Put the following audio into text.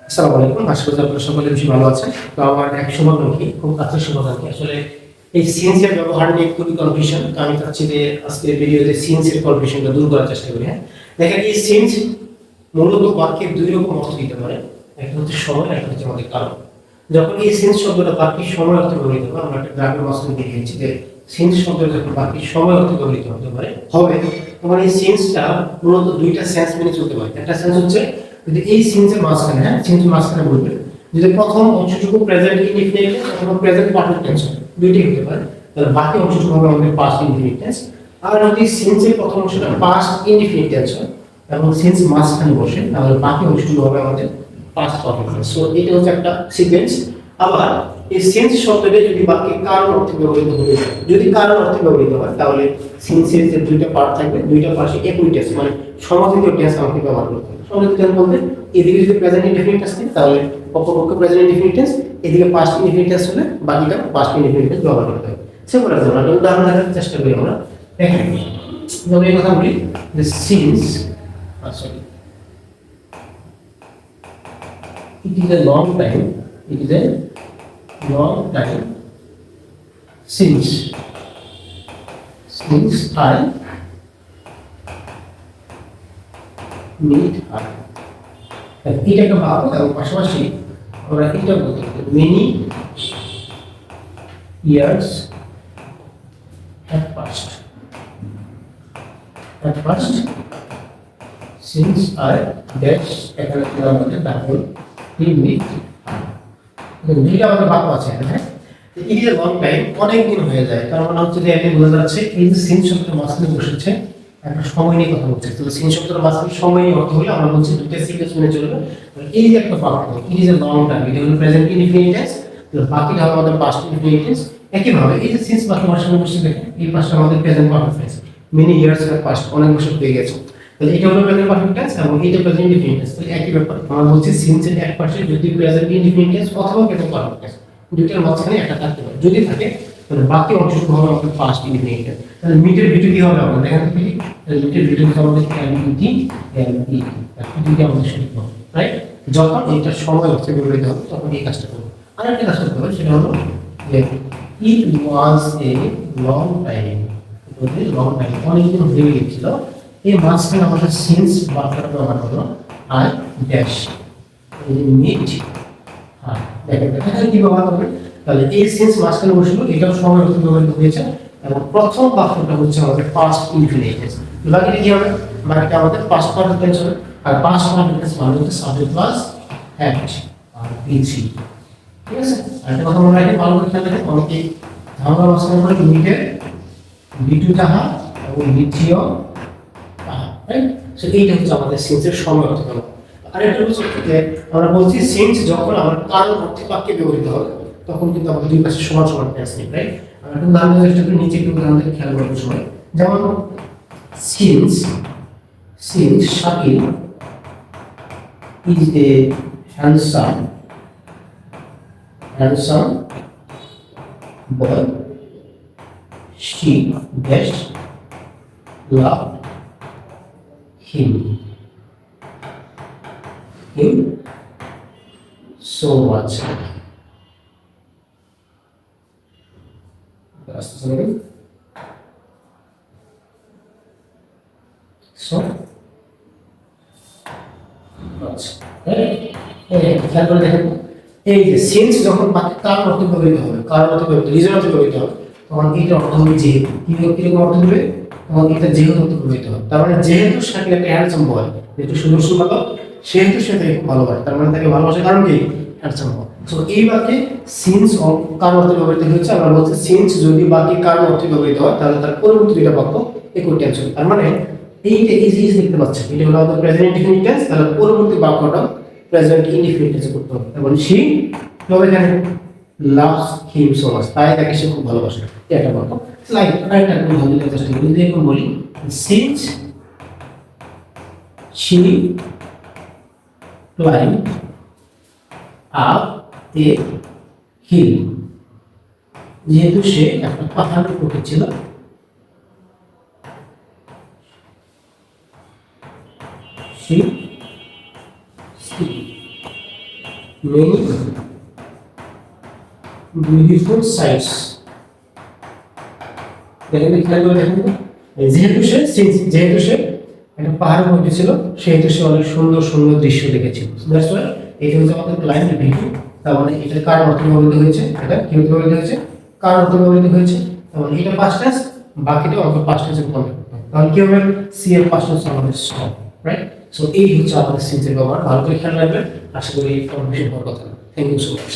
আসসালামু আলাইকুম। আশা করি আপনারা সকলে বেশি ভালো আছেন। তো আমার এক শুভাকাঙ্ক্ষী, খুব কাছের শুভাকাঙ্ক্ষী আসলে এই সিএনসি এর ব্যবহার নিয়ে খুবই কনফিউশন। তো আমি চাচ্ছি যে আজকের ভিডিওতে সিএনসি এর কনফিউশনটা দূর করার চেষ্টা করি। হ্যাঁ, দেখেন এই সিএনস মূলত বাক্যের দুই রকম অর্থ দিতে পারে। একটা হচ্ছে সময়, একটা হচ্ছে আমাদের কারণ। যখন এই সিএনস শব্দটা বাক্যের সময় অর্থে ব্যবহৃত হয়, আমরা একটা গ্রাফের মাধ্যমে দেখিয়েছি যে সিএনস শব্দটা যখন বাক্যের সময় অর্থে ব্যবহৃত হতে পারে তখন এই সিএনসটা মূলত দুইটা সেন্স মেনে চলতে পারে। একটা সেন্স হচ্ছে যদি এই সিনসের মাঝখানে, হ্যাঁ, সিনসের মাঝখানে বলবে যদি প্রথম অংশটুকু প্রেজেন্ট ইনডিফিনিট অথবা প্রেজেন্ট পারফেক্ট টেন্স দুইটাই হতে পারে, তাহলে বাকি অংশটুকু হবে আমাদের পাস্ট ইনডিফিনিট টেন্স। আর যদি সিনসের প্রথম অংশটা পাস্ট ইনডিফিনিট টেন্স হয় এবং সিনস মাঝখানে বসে, তাহলে বাকি অংশটুকু হবে আমাদের পাস্ট পারফেক্ট টেন্স। সো এটা হচ্ছে একটা সিকোয়েন্স। আবার এই সেন্স শব্দটা যদি বাক্যে কারণ অর্থে ব্যবহৃত হয়ে যায়, যদি কারণ অর্থে ব্যবহৃত হয়, তাহলে সেন্সের যে দুইটা পার্ট থাকবে, দুইটা পাশে একই টেন্স মানে সমাপিত টেন্স আমাকে ব্যবহার করতে হবে। সমাপিত টেন্স বলতে এদিকে যদি প্রেজেন্ট ইনডিফিনিট টেন্স থাকে তাহলে পক্ষে প্রেজেন্ট ইনডিফিনিট টেন্স, এদিকে পাস্ট ইনডিফিনিট টেন্স হলে বাকিটা পাস্ট ইনডিফিনিট টেন্স ব্যবহার করতে হবে। সেগুলো আমরা উদাহরণ দেখার চেষ্টা করি। আমরা দেখেন, যেমন এই কথা বলি যে since sorry it is a long time, it is a long time since I meet her. এটা একটা ভাব এবং পাশাপাশি আমরা এটা বলতে পারি many years have passed since I dash এখানে আমাদের ডাবল he meet দুইটা আমাদের বাক্য আছে। হ্যাঁ, it is a long time, অনেক দিন হয়ে যায়। তার মানে হচ্ছে যে এখানে বোঝা যাচ্ছে এই যে সিন শব্দের মাঝখানে বসেছে একটা সময় নিয়ে কথা বলছে। তো সিন শব্দের মাঝখানে সময় নিয়ে অর্থ হলে আমরা বলছি দুইটা সিকোয়েন্স মেনে চলবে। এই যে একটা বাক্য it is a long time, এটা হলো প্রেজেন্ট ইনডিফিনিট টেন্স, তো বাকিটা হবে আমাদের পাস্ট ইনডিফিনিট টেন্স। একইভাবে এই যে সিন্স বাক্য মাঝখানে বসে দেখেন এই পাশটা আমাদের present perfect tense, many years have passed, অনেক বছর হয়ে গেছে। তাহলে এটা হলো প্রেজেন্ট পারফেক্ট টেন্স এবং এটা প্রেজেন্ট ইনডিফিনিট টেন্স। তাহলে একই ব্যাপার, আমরা বলছি সিন্সের এক পাশে যদি প্রেজেন্ট ইনডিফিনিট টেন্স অথবা প্রেজেন্ট পারফেক্ট টেন্স দুইটার মাঝখানে একটা থাকতে পারে, যদি থাকে তাহলে বাকি অংশটুকু হবে আমাদের পাস্ট ইনডিফিনিট টেন্স। তাহলে মিটের ভিতরে কি হবে আমাদের দেখেন তো, তাহলে মিটের ভিতরে আমাদের এমইটি এমইটি দুইটা আমাদের সঠিক হবে, রাইট? যখন এটা সময় অর্থে ব্যবহৃত হবে তখন এই কাজটা করব। আরেকটা কাজ করতে হবে, সেটা হলো যে it was a long time, long time অনেকদিন হয়ে গিয়েছিল। এই মাঝখানে আমাদের সিন্স বাক্যটা ব্যবহার হলো আই ড্যাশ মিট। হ্যাঁ, দেখেন এখানে কি ব্যবহার করবে, তাহলে এই সেন্স মাঝখানে বসলো, এটাও সময় অর্থে ব্যবহৃত হয়েছে এবং প্রথম বাক্যটা হচ্ছে আমাদের পাস্ট ইনফিনিট টেন্স। বাকিটা কি হবে, বাকিটা আমাদের পাস্ট পারফেক্ট টেন্স হবে। আর পাস্ট পারফেক্ট টেন্স মানে হচ্ছে সাবজেক্ট প্লাস হ্যাড আর বিসি। ঠিক আছে, আর একটা কথা মনে রাখবেন, ভালো করে খেয়াল রাখবেন, অনেকে ধারণা মাঝখানে বলে মিটের বিটু তাহা এবং দ্বিতীয় তাহা, রাইট? সো এইটা হচ্ছে আমাদের সেন্সের সময় অর্থ ব্যবহার। আরেকটা হচ্ছে যে আমরা বলছি সিন্স যখন আমার কারণ অর্থে বাক্যে ব্যবহৃত হবে তখন কিন্তু আমাদের দুই পাশে সমান সমান টেন্স নেই, রাইট? আমরা একটু উদাহরণ দেওয়ার চেষ্টা করি, নিচে একটু উদাহরণ থেকে খেয়াল করার সময়, যেমন since Shakil is a handsome boy she dash love him so much. So much. খেয়াল করে দেখেন, এই যে সিন্স যখন বাক্যে কারণ অর্থে ব্যবহৃত হবে, কারণ অর্থে ব্যবহৃত, রিজন অর্থে ব্যবহৃত হবে, তখন এইটা অর্থ হবে যেহেতু। কিরকম অর্থ দেবে, তখন এটা যেহেতু অর্থে ব্যবহৃত হবে। তার মানে যেহেতু শাকিল একটা হ্যান্ডসাম বয়, যেহেতু সুদর্শন বালক, সেহেতু সে তাকে ভালোবাসে। তার মানে তাকে ভালোবাসার কারণ কি, হ্যান্ডসাম বয়। সো এই বাক্যে সিন্স কারণ অর্থে ব্যবহৃত হয়েছে। আমরা বলছি সিন্স যদি বাক্যে কারণ অর্থে ব্যবহৃত হয় তাহলে তার পরবর্তী দুইটা বাক্য একই টেন্স হবে। তার মানে এইটা ইজি দেখতে পাচ্ছেন, এটা হলো আমাদের প্রেজেন্ট ইনডিফিনিট টেন্স, তাহলে পরবর্তী বাক্যটা প্রেজেন্ট ইনডিফিনিট টেন্সে করতে হবে। এবং শি তবে জানেন লাভস হিম সো মাচ, তাই তাকে সে খুব ভালোবাসে, এটা বাক্য। লাইক আরেকটা উদাহরণ দিতে চেষ্টা করি, যদি এরকম বলি since she climbed up a hill, যেহেতু সে একটা পাহাড়ের উপর ছিল, she many beautiful sights. দেখেন খেয়াল করে দেখেন তো, যেহেতু সে একটা পাহাড় মধ্যে ছিল, সেহেতু সে অনেক সুন্দর সুন্দর দৃশ্য দেখেছিল। দ্যাটস ওয়াই এটা হচ্ছে আমাদের লাইন ভিডিও। তার মানে এটা কার অর্থে ব্যবহৃত হয়েছে, এটা কি অর্থে ব্যবহৃত হয়েছে, কার অর্থে ব্যবহৃত হয়েছে। তার মানে এটা পাস্ট টেন্স, বাকিটা অল্প পাস্ট টেন্সের কন্টেক্ট। তাহলে কি হবে, সি এর পাস্ট টেন্স আমাদের স, রাইট। সো এই হচ্ছে আমাদের সিন্সের ব্যবহার, ভালো করে খেয়াল রাখবেন। আশা করি এই কনফিউশন হওয়ার কথা না। Thank you so much.